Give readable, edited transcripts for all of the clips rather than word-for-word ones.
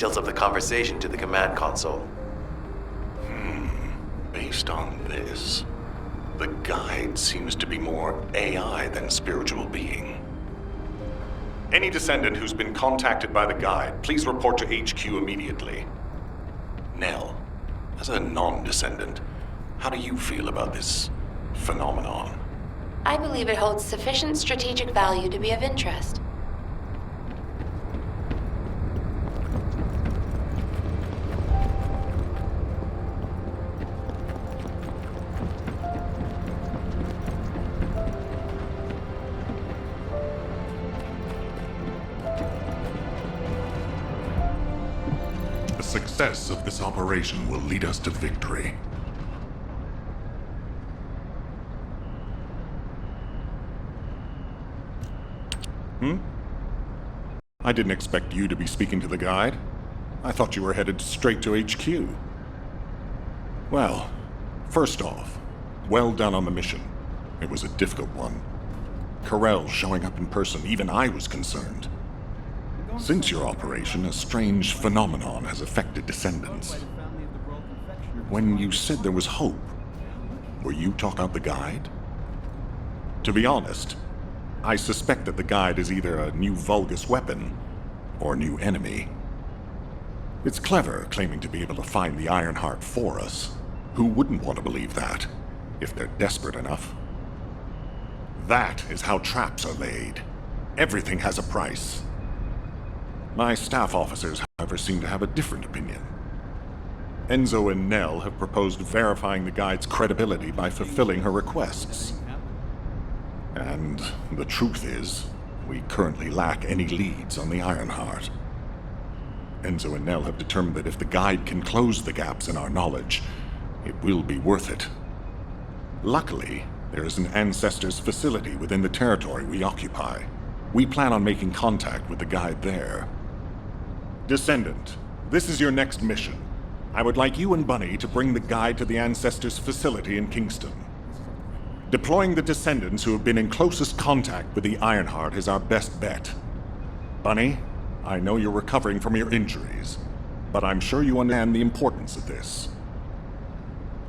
Details of the conversation to the command console. Based on this, the guide seems to be more AI than spiritual being. Any Descendant who's been contacted by the guide, please report to HQ immediately. Nell, as a non-Descendant, how do you feel about this phenomenon? I believe it holds sufficient strategic value to be of interest. The success of this operation will lead us to victory. I didn't expect you to be speaking to the guide. I thought you were headed straight to HQ. Well, first off, well done on the mission. It was a difficult one. Corell showing up in person, even I was concerned. Since your operation, a strange phenomenon has affected Descendants. When you said there was hope, were you talking about the guide? To be honest, I suspect that the guide is either a new Vulgus weapon or a new enemy. It's clever claiming to be able to find the Ironheart for us. Who wouldn't want to believe that, if they're desperate enough? That is how traps are laid. Everything has a price. My staff officers, however, seem to have a different opinion. Enzo and Nell have proposed verifying the guide's credibility by fulfilling her requests. And the truth is, we currently lack any leads on the Ironheart. Enzo and Nell have determined that if the guide can close the gaps in our knowledge, it will be worth it. Luckily, there is an Ancestors facility within the territory we occupy. We plan on making contact with the guide there. Descendant, this is your next mission. I would like you and Bunny to bring the guide to the Ancestors facility in Kingston. Deploying the Descendants who have been in closest contact with the Ironheart is our best bet. Bunny, I know you're recovering from your injuries, but I'm sure you understand the importance of this.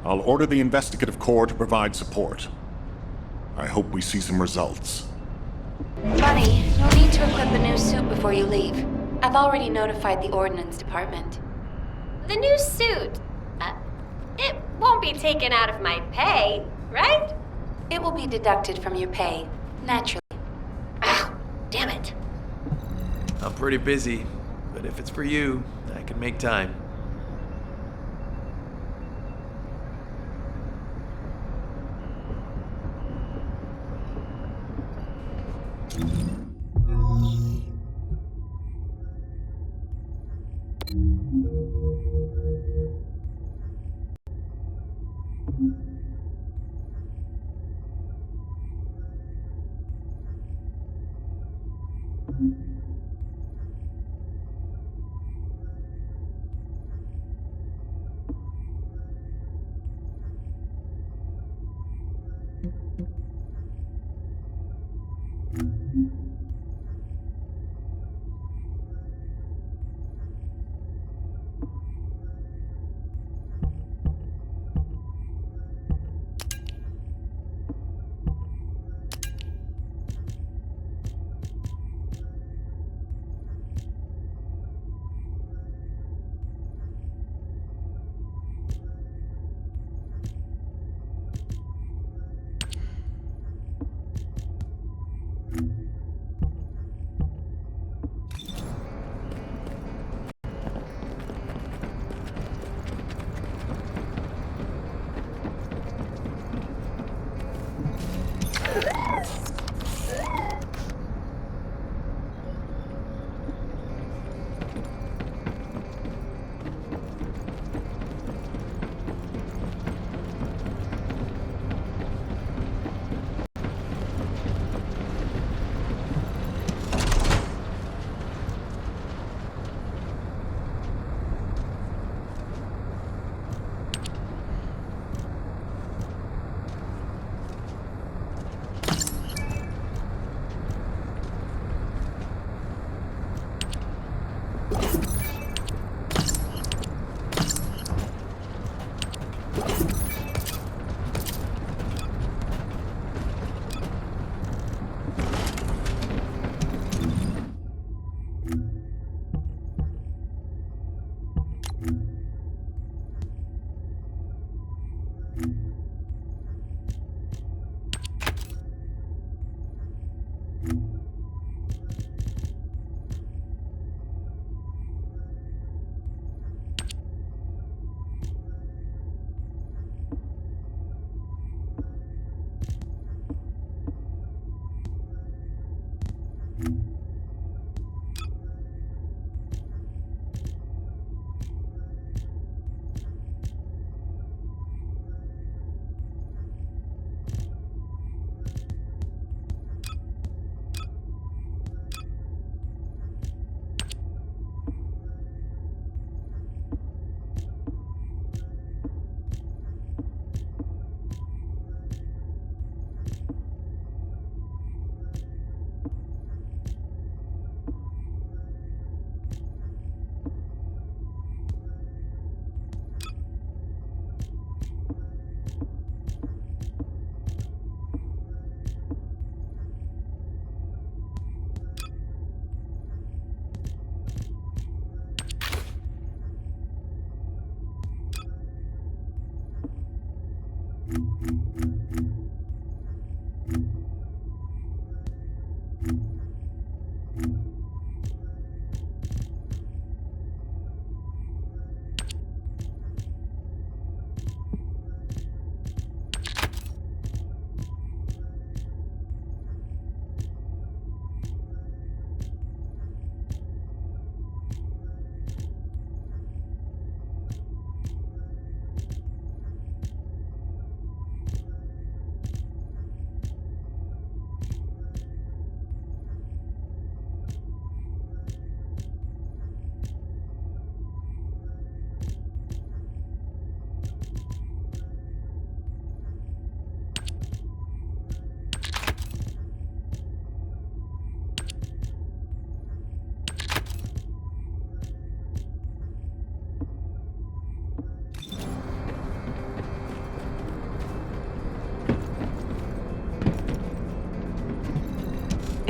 I'll order the Investigative Corps to provide support. I hope we see some results. Bunny, you'll need to equip a new suit before you leave. I've already notified the Ordnance Department. The new suit? It won't be taken out of my pay, right? It will be deducted from your pay, naturally. Ah, damn it. I'm pretty busy, but if it's for you, I can make time.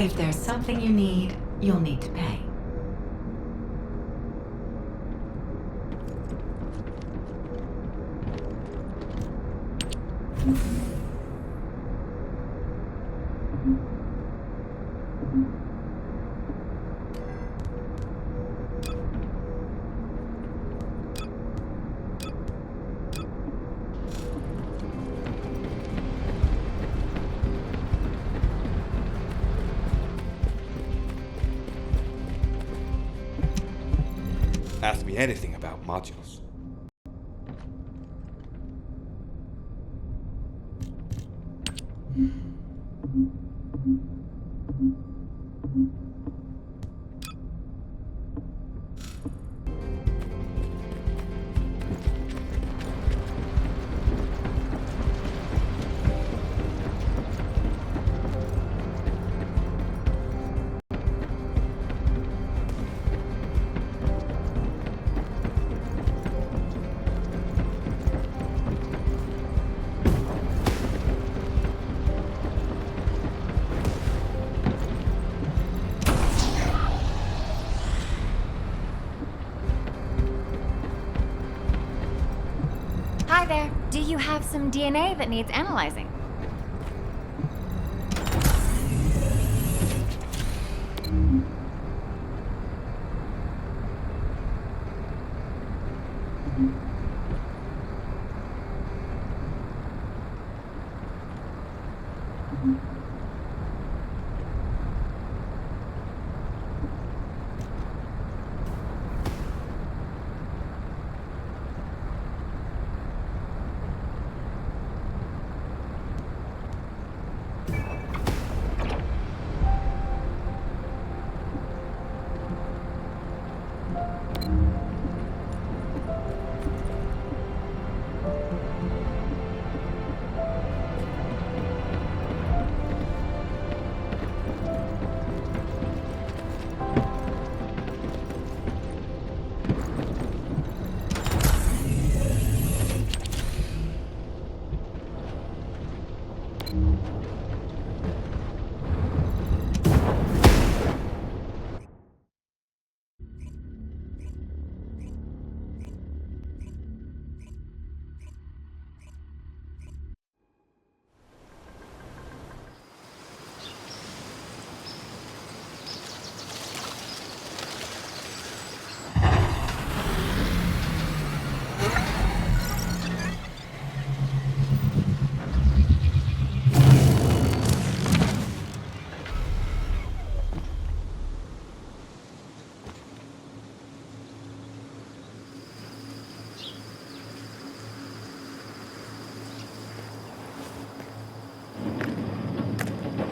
If there's something you need, you'll need to pay. Ask me anything about modules. Hi there. Do you have some DNA that needs analyzing?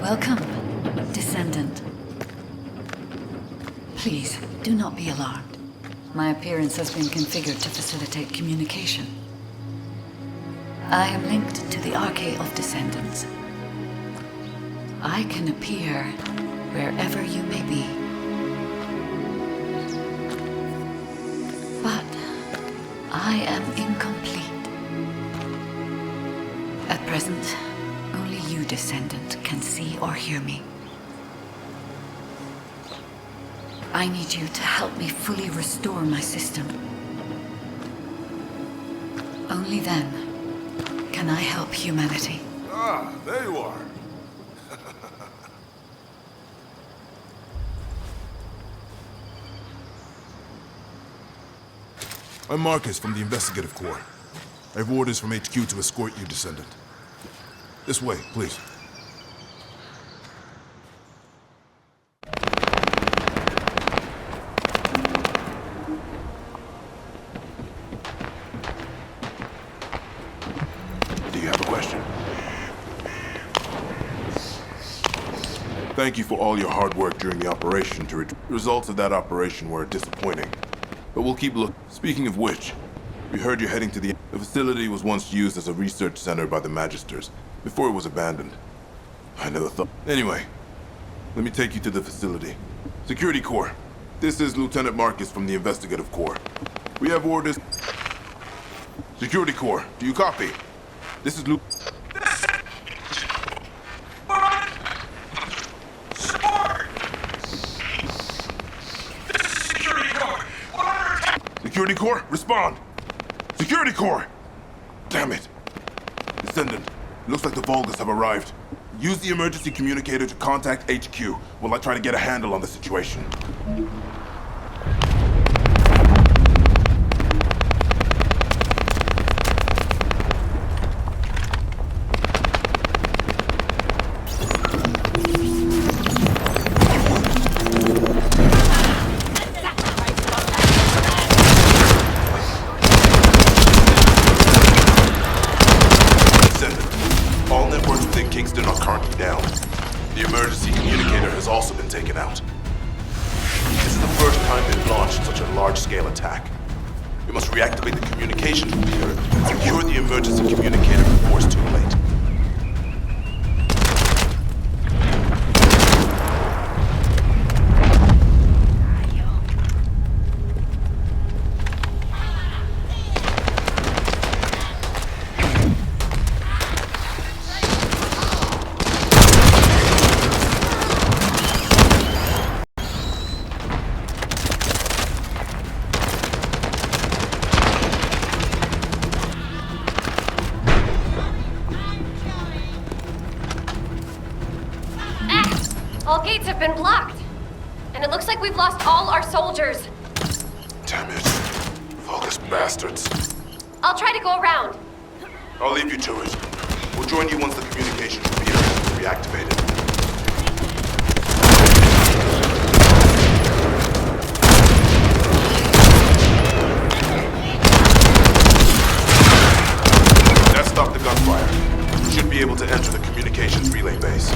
Welcome, Descendant. Please, do not be alarmed. My appearance has been configured to facilitate communication. I am linked to the Arcade of Descendants. I can appear wherever you may be. But I am incomplete. At present, only you, Descendant, can see or hear me. I need you to help me fully restore my system. Only then can I help humanity. Ah, there you are. I'm Marcus from the Investigative Corps. I have orders from HQ to escort you, Descendant. This way, please. Do you have a question? Thank you for all your hard work during the operation. The results of that operation were disappointing. But we'll keep looking. Speaking of which, we heard you're heading to the facility was once used as a research center by the Magisters, before it was abandoned. I never thought. Anyway, let me take you to the facility. Security Corps, this is Lieutenant Marcus from the Investigative Corps. We have orders. Security Corps, do you copy? This is Luke. Security Corps, respond! Security Corps! Damn it! Descendant, looks like the Vulgus have arrived. Use the emergency communicator to contact HQ while I try to get a handle on the situation. All networks within Kingston are currently down. The emergency communicator has also been taken out. This is the first time they've launched such a large-scale attack. We must reactivate the communications repeater and secure the emergency communicator before it's too late. All gates have been blocked. And it looks like we've lost all our soldiers. Damn it. Vulgus bastards. I'll try to go around. I'll leave you to it. We'll join you once the communications repeater is reactivated. That stopped the gunfire. We should be able to enter the communications relay base.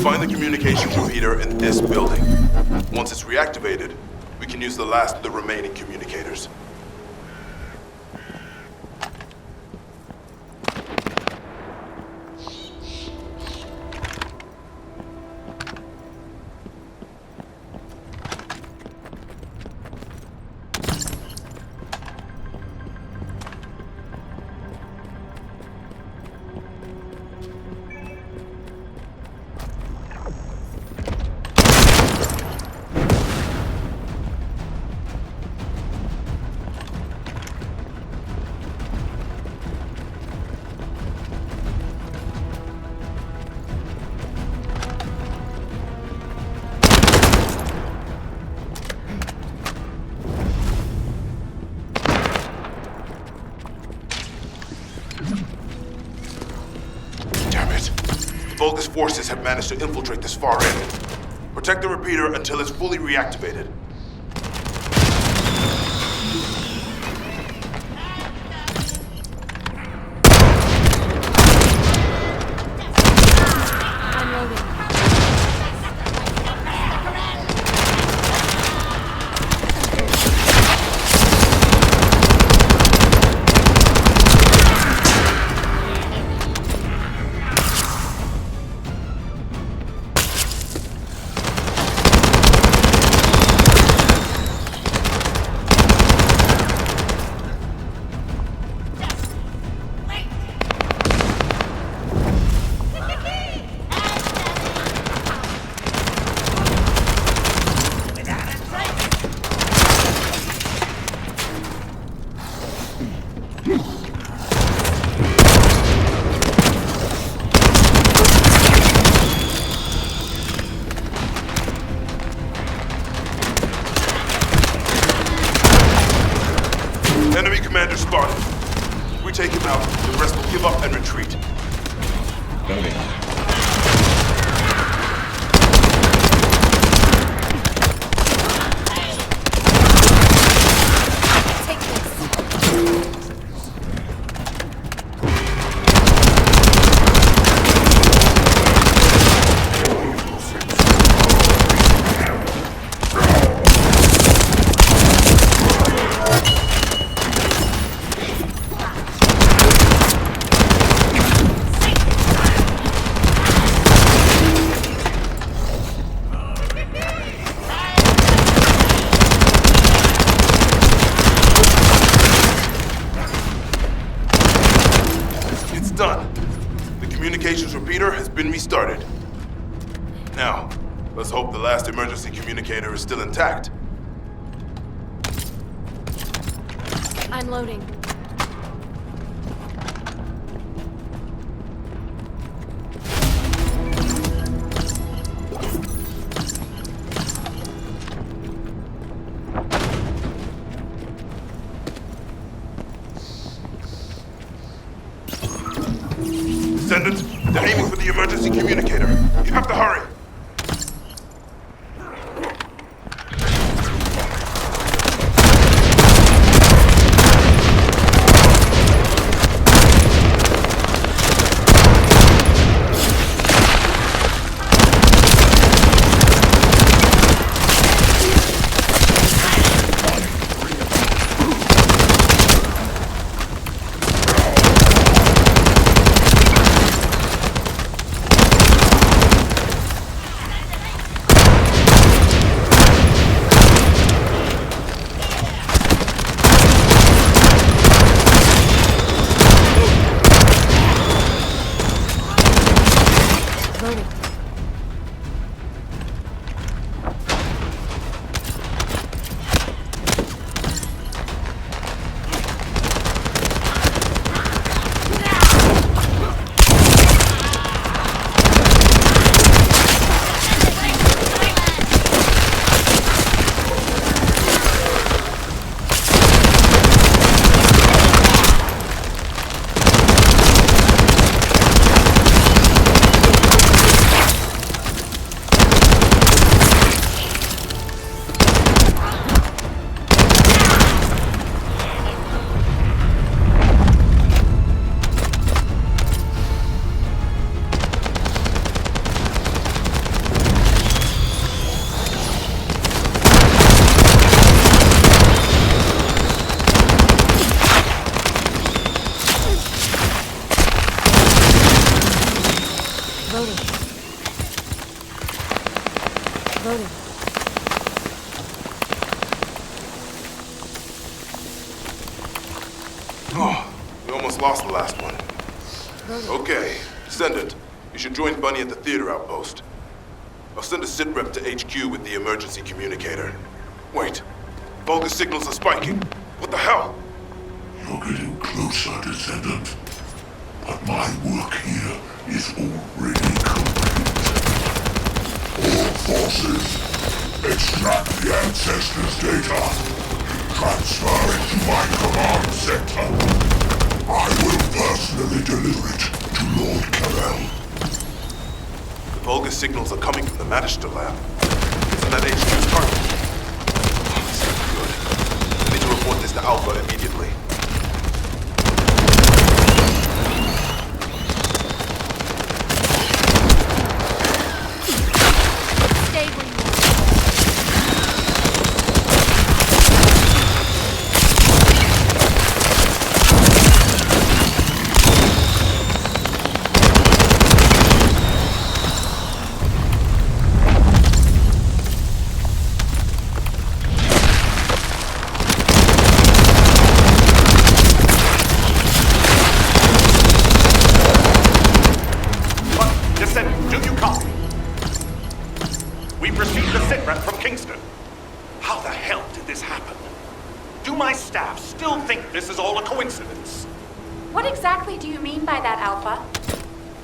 Find the communications repeater in this building. Once it's reactivated, we can use the last of the remaining communicators. Vulgus forces have managed to infiltrate this far end. Protect the repeater until it's fully reactivated. Enemy commander spotted. If we take him out, the rest will give up and retreat. done. The communications repeater has been restarted. Now, let's hope the last emergency communicator is still intact. Unloading. Descendant, they're aiming for the emergency communicator. You have to hurry. Loading. Oh, we almost lost the last one. Okay, Descendant, you should join Bunny at the theater outpost. I'll send a sit rep to HQ with the emergency communicator. Wait, Vulgus signals are spiking. What the hell? You're getting closer, Descendant. But my work here is already complete. All forces, extract the Ancestors' data. Transfer it to my command center. I will personally deliver it to Lord Carell. The Vulgus signals are coming from the Magister lab. Isn't that HQ's target? Oh, this isn't good. I need to report this to Alpha immediately. Stay where you are. Descendant, do you copy? We've received a sitrep from Kingston. How the hell did this happen? Do my staff still think this is all a coincidence? What exactly do you mean by that, Alpha?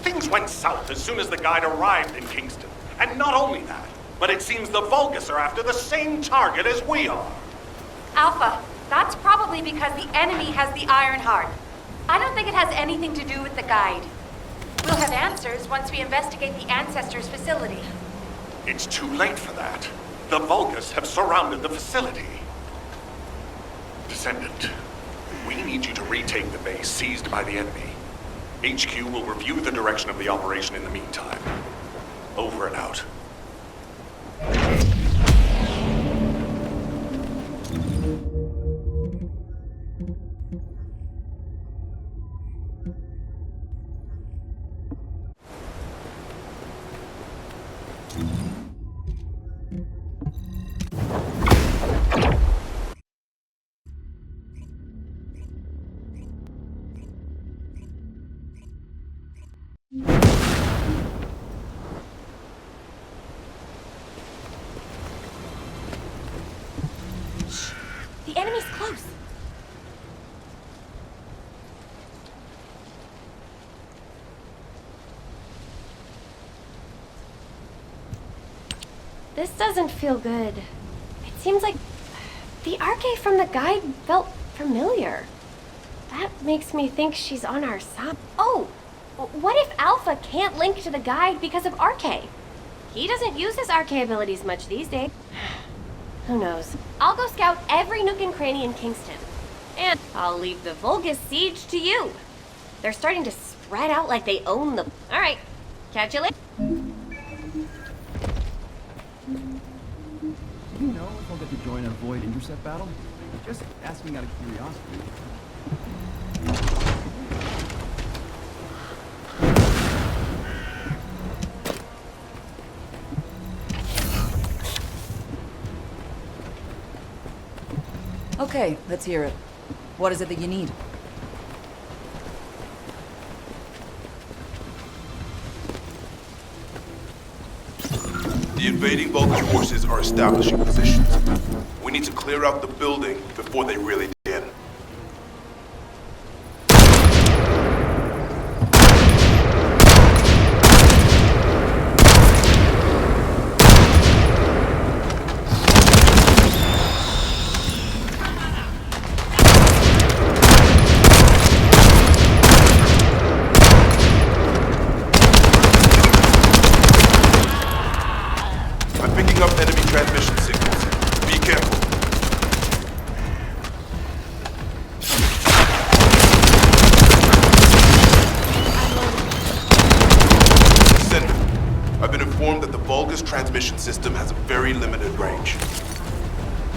Things went south as soon as the guide arrived in Kingston. And not only that, but it seems the Vulgus are after the same target as we are. Alpha, that's probably because the enemy has the Iron Heart. I don't think it has anything to do with the guide. We'll have answers once we investigate the Ancestors' facility. It's too late for that. The Vulgus have surrounded the facility. Descendant, we need you to retake the base seized by the enemy. HQ will review the direction of the operation in the meantime. Over and out. This doesn't feel good. It seems like the arcade from the guide felt familiar. That makes me think she's on our side. Oh, what if Alpha can't link to the guide because of RK? He doesn't use his RK abilities much these days. Who knows? I'll go scout every nook and cranny in Kingston. And I'll leave the Vulgus siege to you. They're starting to spread out like they own the... Alright, catch you later. Do you know if I'll get to join a Void intercept battle? Just asking out of curiosity. Okay, let's hear it. What is it that you need? The invading Vulcan forces are establishing positions. We need to clear out the building before they really begin. I'm picking up enemy transmission signals. Be careful. Descendant, I've been informed that the Vulgus transmission system has a very limited range.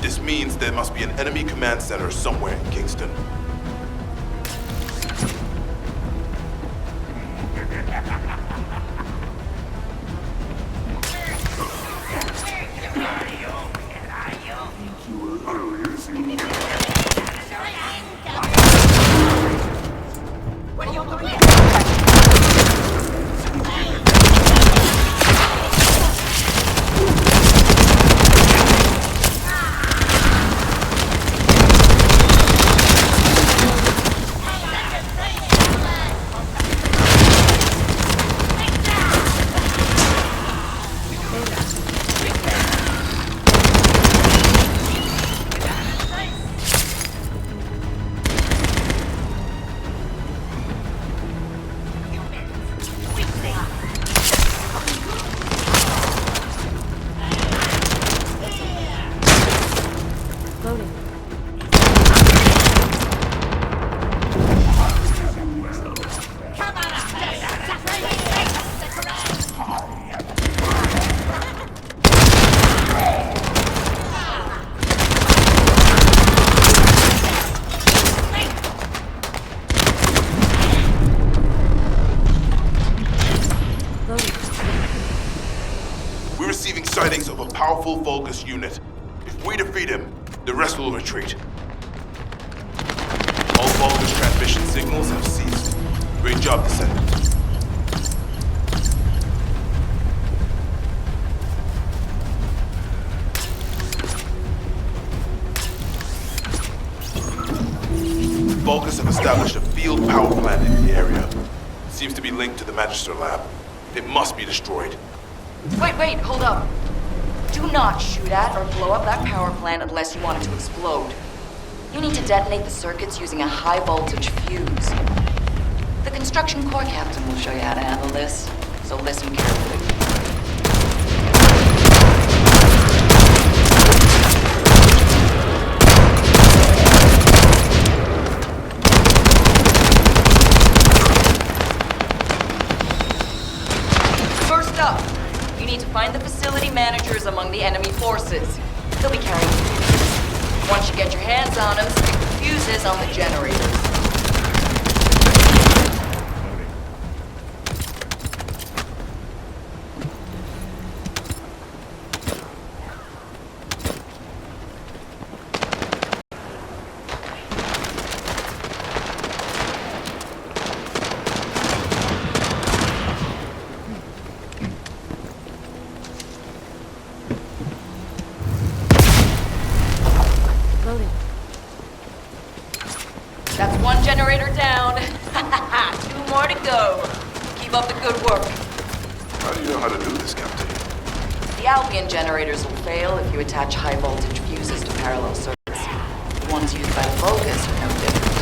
This means there must be an enemy command center somewhere in Kingston. We're receiving sightings of a powerful Vulgus unit. If we defeat him, the rest will retreat. All Vulgus transmission signals have ceased. Great job, Descendant. Vulgus have established a field power plant in the area. It seems to be linked to the Magister lab. It must be destroyed. Wait, hold up. Do not shoot at or blow up that power plant unless you want it to explode. You need to detonate the circuits using a high voltage fuse. The construction corps captain will show you how to handle this, so listen carefully. First up, you need to find the facility managers among the enemy forces. They'll be carrying fuses. Once you get your hands on them, stick the fuses on the generators. That's one generator down. 2 more to go. Keep up the good work. How do you know how to do this, Captain? The The Albion generators will fail if you attach high voltage fuses to parallel circuits. The ones used by the Vulgus are no different.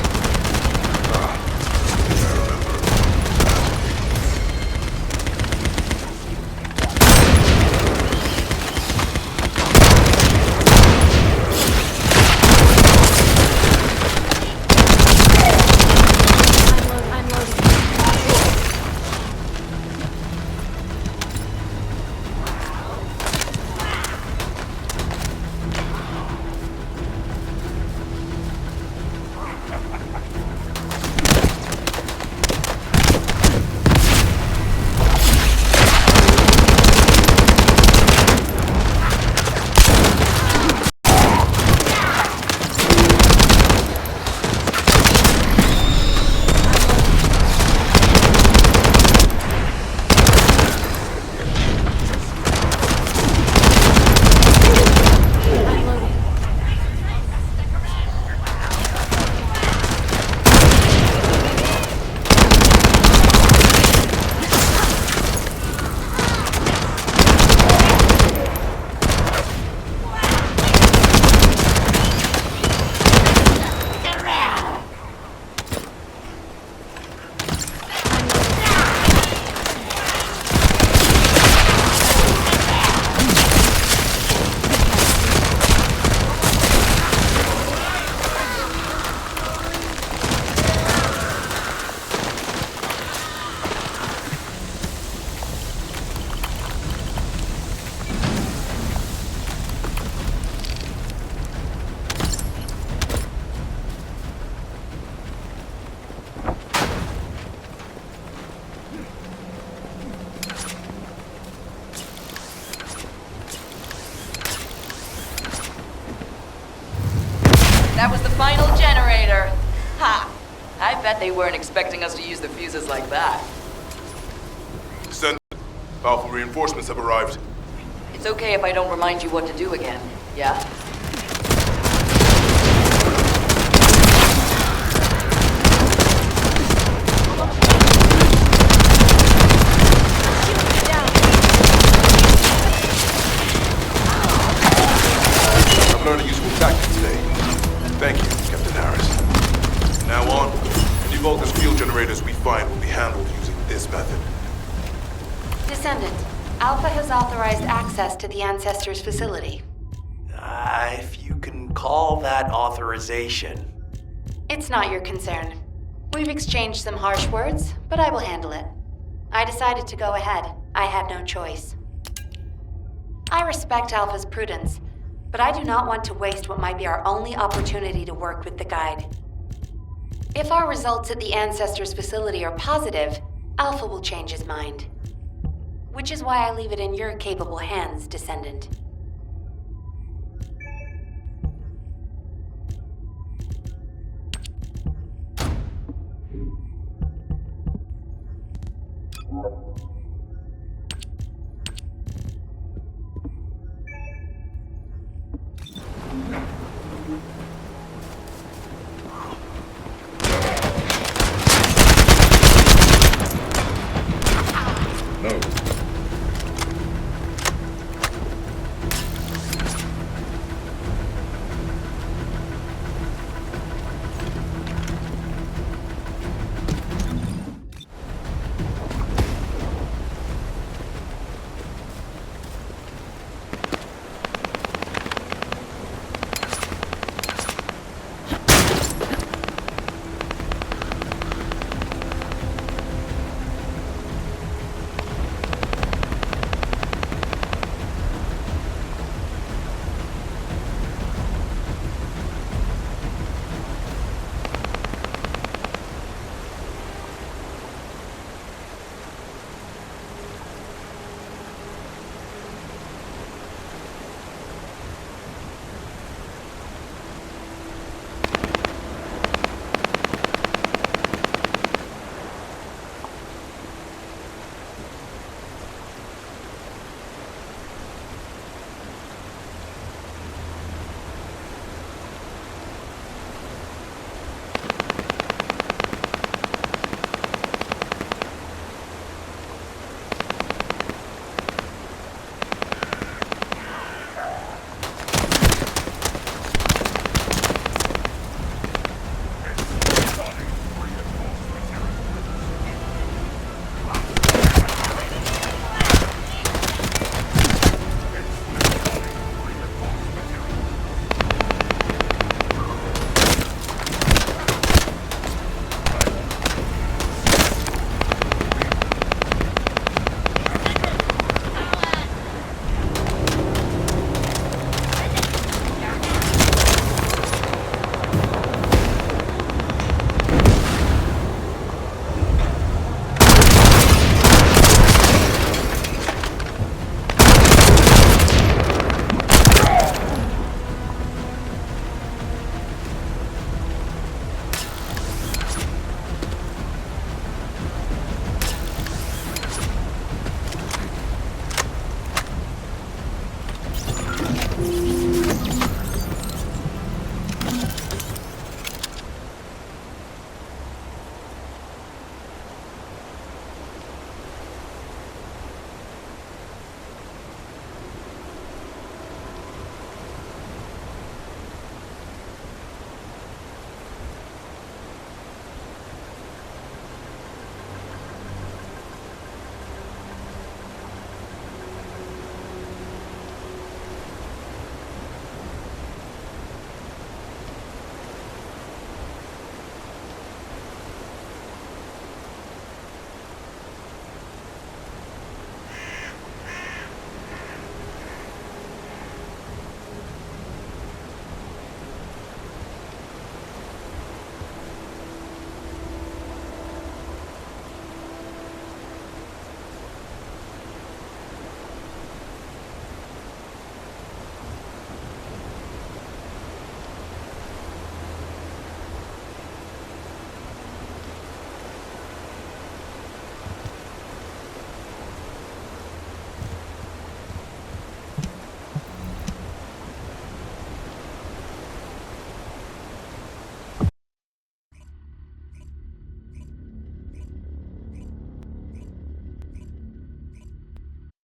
That was the final generator. Ha! I bet they weren't expecting us to use the fuses like that. Descendant, Alpha reinforcements have arrived. It's okay if I don't remind you what to do again, yeah? I've learned a useful tactic today. Thank you, Captain Harris. From now on, any Vulgus fuel generators we find will be handled using this method. Descendant, Alpha has authorized access to the Ancestors' facility. If you can call that authorization. It's not your concern. We've exchanged some harsh words, but I will handle it. I decided to go ahead. I had no choice. I respect Alpha's prudence, but I do not want to waste what might be our only opportunity to work with the Guide. If our results at the Ancestors' facility are positive, Alpha will change his mind. Which is why I leave it in your capable hands, Descendant. No.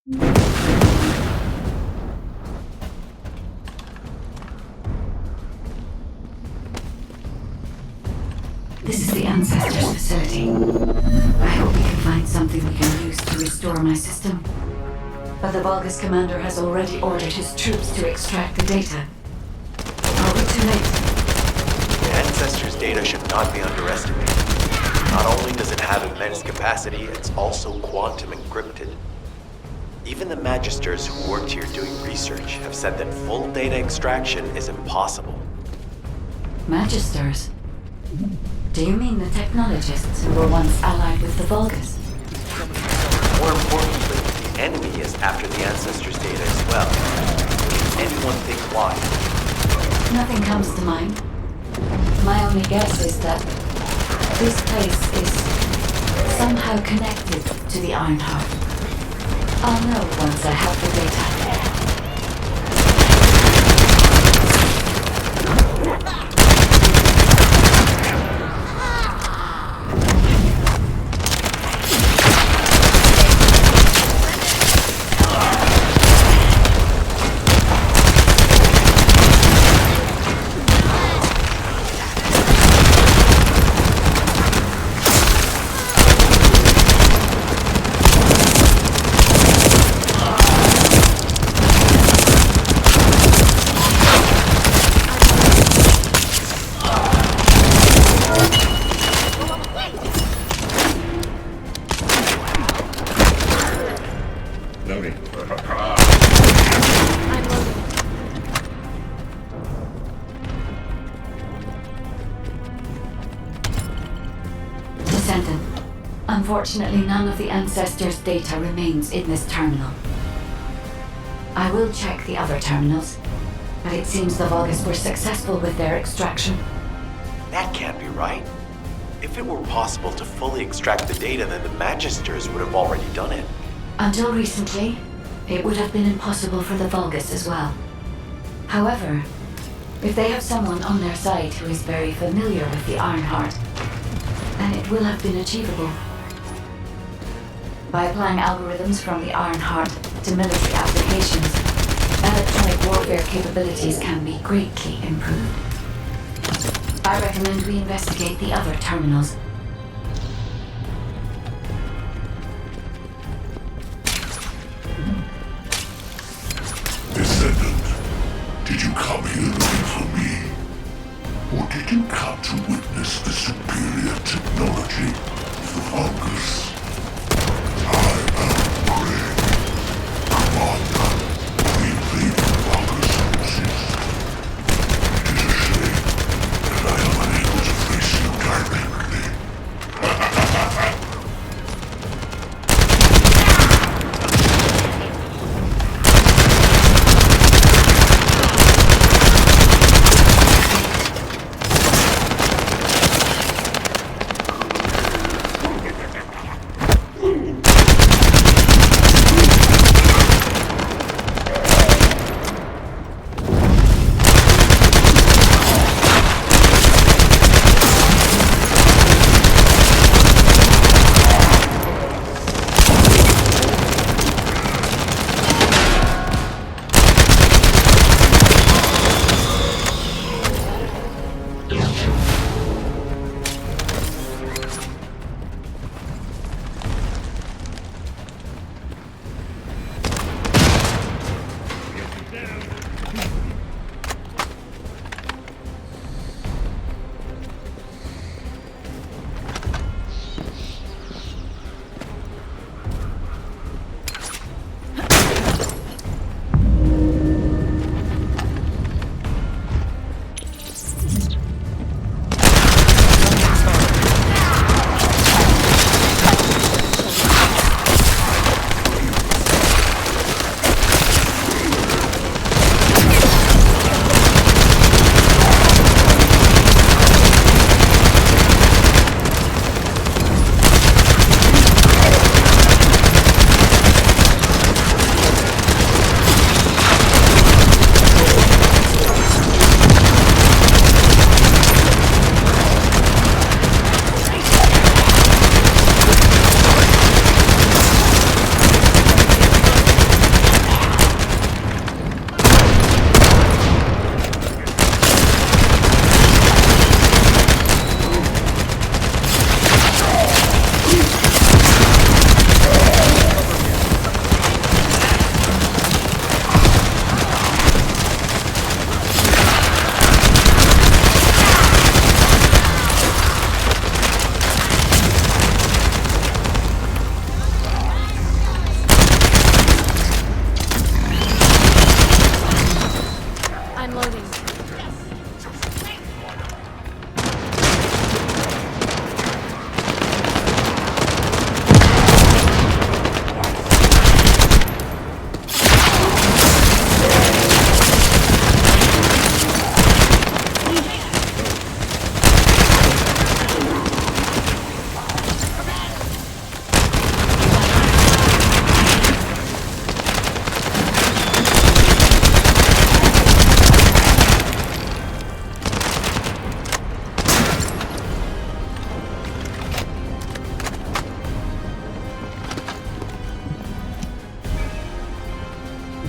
This is the Ancestors facility. I hope we can find something we can use to restore my system. But the Vulgus commander has already ordered his troops to extract the data. Are we too late? The Ancestors' data should not be underestimated. Not only does it have immense capacity, it's also quantum encrypted. Even the Magisters who worked here doing research have said that full data extraction is impossible. Magisters? Do you mean the technologists who were once allied with the Vulgus? More importantly, the enemy is after the Ancestors' data as well. Can anyone think why? Nothing comes to mind. My only guess is that this place is somehow connected to the Ironheart. I'll know once I have the data. Descendant. Unfortunately, none of the Ancestors' data remains in this terminal. I will check the other terminals, but it seems the Vulgus were successful with their extraction. That can't be right. If it were possible to fully extract the data, then the Magisters would have already done it. Until recently, it would have been impossible for the Vulgus as well. However, if they have someone on their side who is very familiar with the Ironheart, then it will have been achievable. By applying algorithms from the Ironheart to military applications, electronic warfare capabilities can be greatly improved. I recommend we investigate the other terminals. Descendant, did you come here looking for me? Or did you come to witness the superior technology of the Vulgus? I am Greg, Commander. We lead the Vulgus forces. It is a shame that I am unable to face you directly.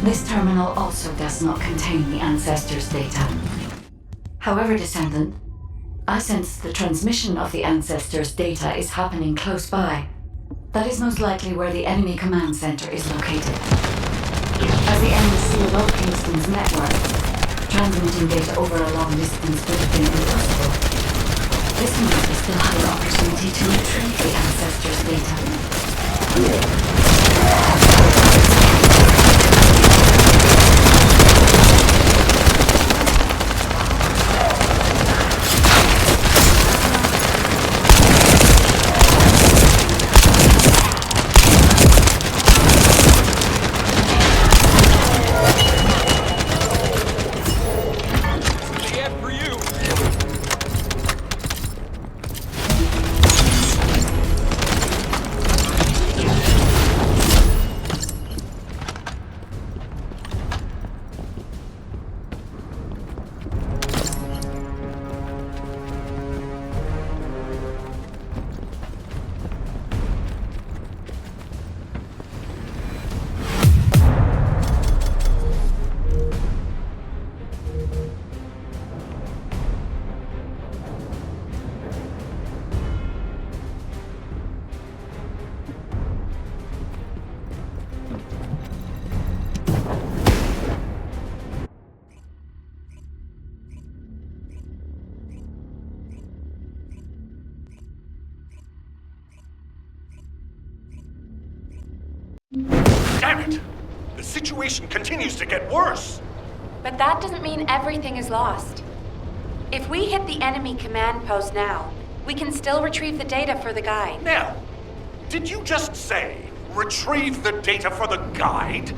This terminal also does not contain the Ancestors' data. However, Descendant, I sense the transmission of the Ancestors' data is happening close by. That is most likely where the enemy command center is located. As the enemy sealed off Kingston's network, transmitting data over a long distance would have been impossible. This means we still have an opportunity to retrieve the Ancestors' data. Damn it! The situation continues to get worse! But that doesn't mean everything is lost. If we hit the enemy command post now, we can still retrieve the data for the guide. Now, did you just say, retrieve the data for the guide?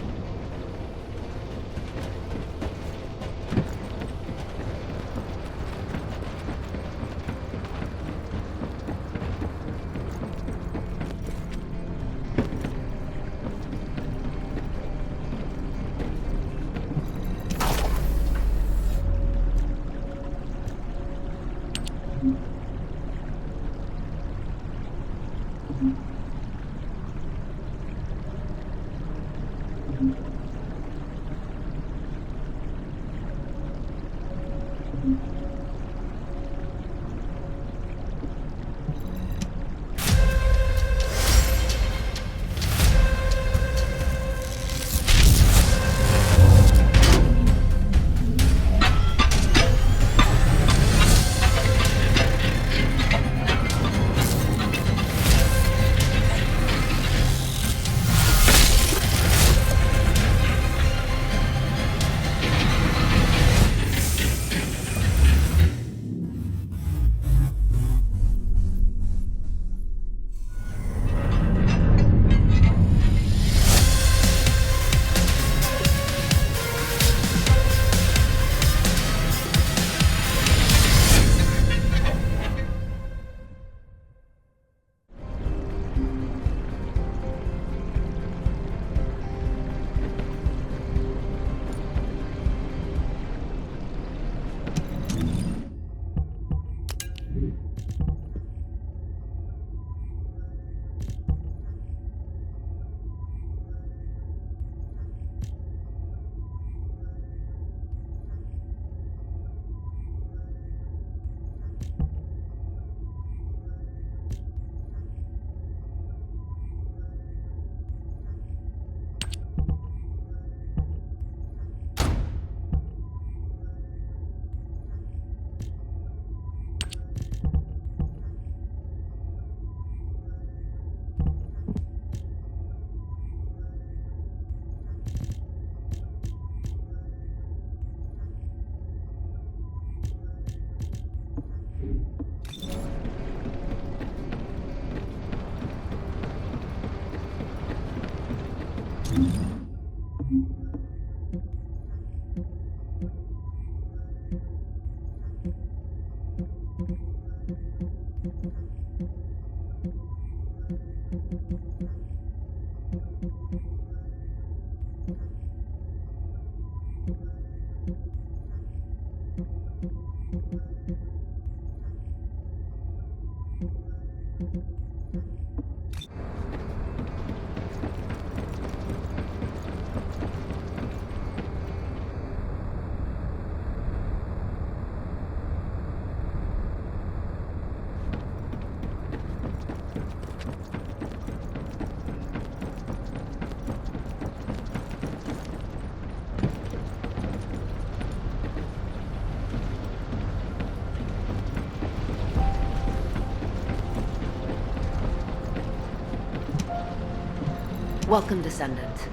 Welcome, Descendant.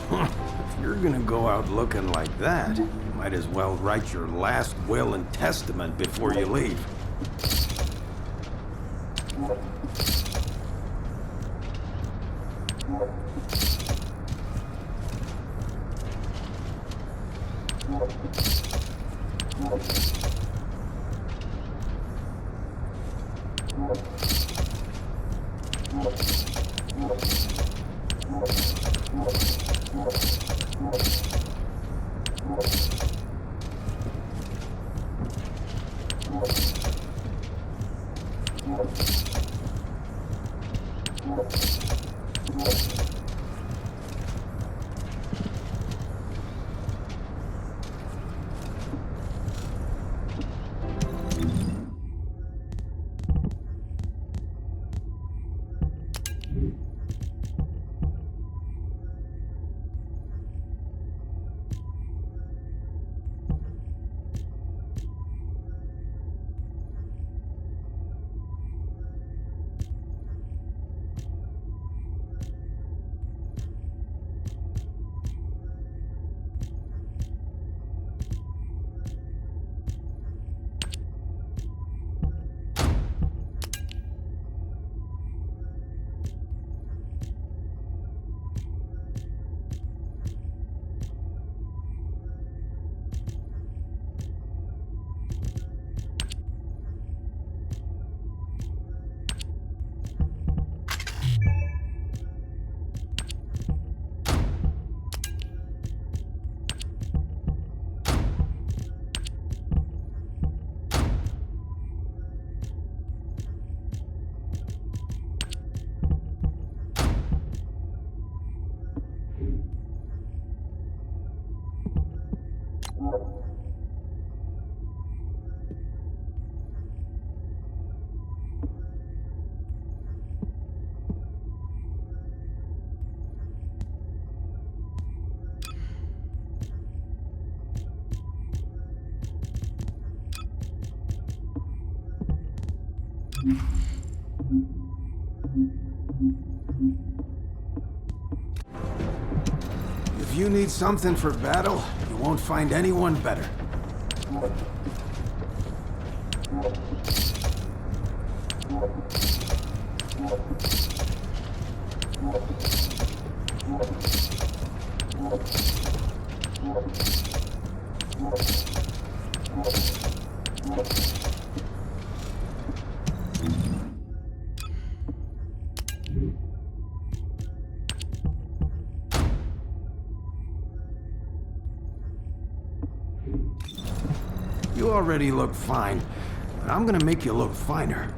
If you're gonna go out looking like that, you might as well write your last will and testament before you leave. If you need something for battle, you won't find anyone better. You already look fine, but I'm gonna make you look finer.